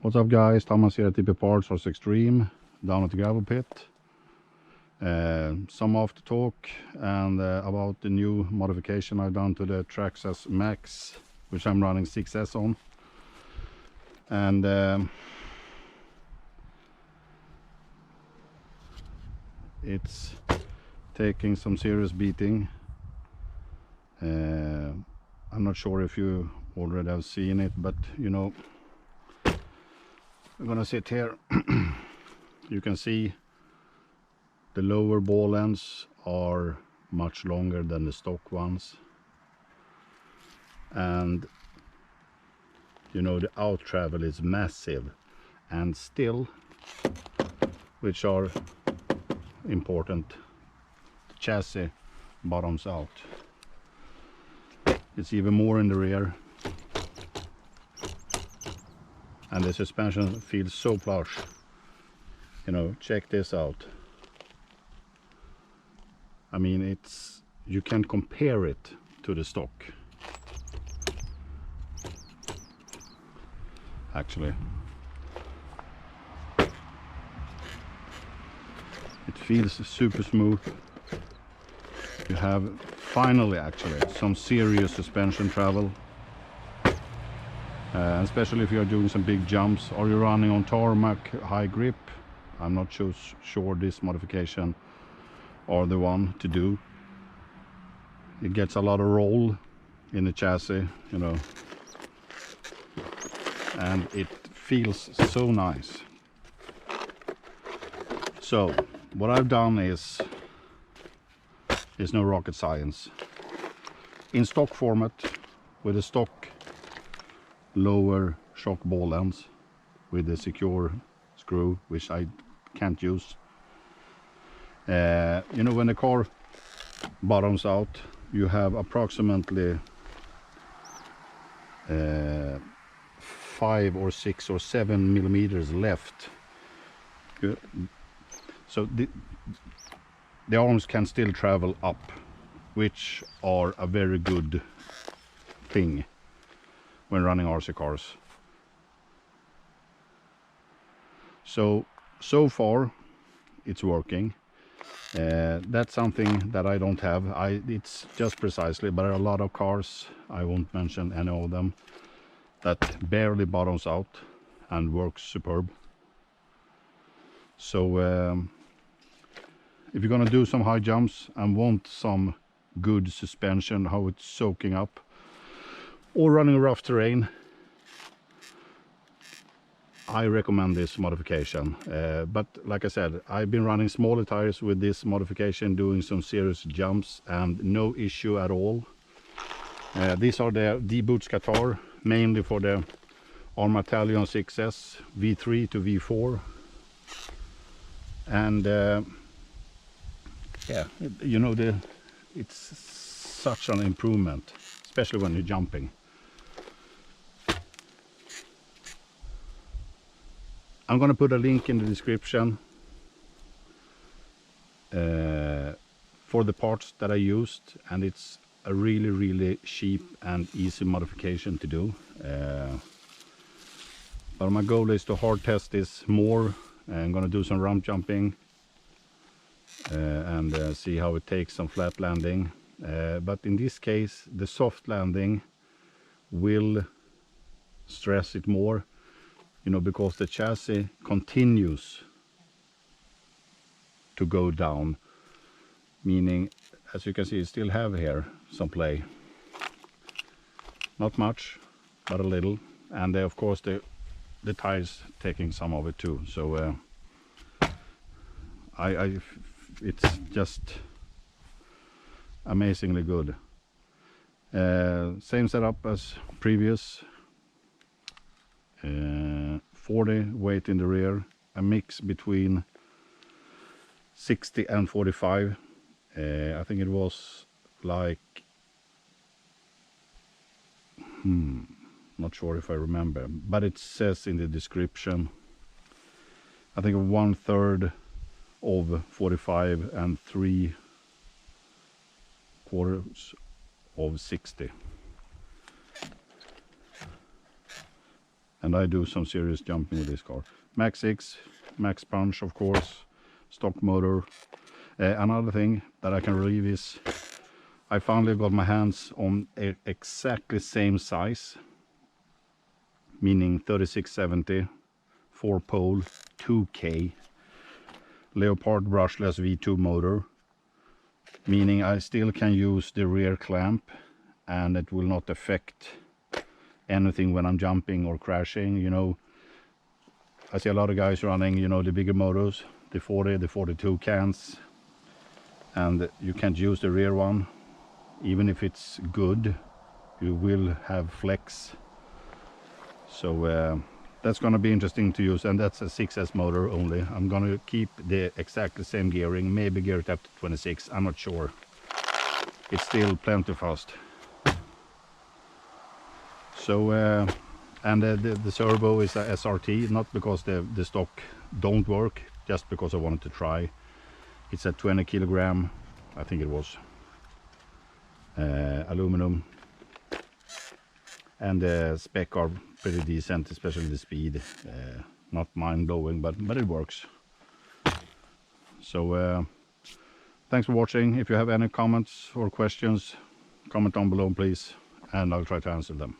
What's up guys, Thomas here at TP Parts Rc-Xtreme down at the gravel pit. Some after talk and about the new modification I've done to the Traxxas MAXX, which I'm running 6S on. And it's taking some serious beating. I'm not sure if you already have seen it, but you know, I'm gonna sit here. You can see the lower ball ends are much longer than the stock ones, and you know, the out travel is massive, and still, which are important, the chassis bottoms out. It's even more in the rear, and the suspension feels so plush. You know, check this out. I mean, it's, you can compare it to the stock. Actually, it feels super smooth. You have finally actually some serious suspension travel. Especially if you are doing some big jumps or you're running on tarmac high grip. I'm not sure this modification are the one to do. It gets a lot of roll in the chassis, you know, and it feels so nice. So what I've done is no rocket science. In stock format, with a stock lower shock ball ends with the secure screw, which I can't use. You know, when the car bottoms out, you have approximately 5 or 6 or 7 millimeters left. So the arms can still travel up, which are a very good thing when running RC cars. So far it's working. That's something that I don't have. It's just precisely, but there are a lot of cars, I won't mention any of them, that barely bottoms out and works superb. So if you're gonna do some high jumps and want some good suspension, how it's soaking up, or running rough terrain, I recommend this modification. But like I said, I've been running smaller tires with this modification, doing some serious jumps, and no issue at all. These are the D-boots Katar, mainly for the ARRMA Talion 6S V3 to V4. And yeah, you know, it's such an improvement, especially when you're jumping. I'm gonna put a link in the description for the parts that I used, and it's a really cheap and easy modification to do. But my goal is to hard test this more. I'm gonna do some ramp jumping and see how it takes some flat landing. But in this case, the soft landing will stress it more. You know, because the chassis continues to go down, meaning, as you can see, it still have here some play. Not much, but a little. And of course the tires taking some of it too. So it's just amazingly good. Same setup as previous. 40 weight in the rear, a mix between 60 and 45. I think it was like, not sure if I remember, but it says in the description, I think 1/3 of 45 and 3/4 of 60. and I do some serious jumping with this car. Max6, max punch of course, stock motor. Another thing that I can relieve is I finally got my hands on exactly same size, meaning 3670, 4-pole, 2K, Leopard brushless V2 motor, meaning I still can use the rear clamp and it will not affect anything when I'm jumping or crashing. You know, I see a lot of guys running, you know, the bigger motors, the 40, the 42 cans, and you can't use the rear one. Even if it's good, you will have flex. So that's going to be interesting to use, and that's a 6S motor only. I'm going to keep the exactly same gearing, maybe gear it up to 26, I'm not sure. It's still plenty fast. So and the servo is a SRT, not because the stock don't work, just because I wanted to try. It's a 20 kilogram, I think it was, aluminum, and the spec are pretty decent, especially the speed. Not mind-blowing, but it works. So thanks for watching. If you have any comments or questions, comment down below please, and I'll try to answer them.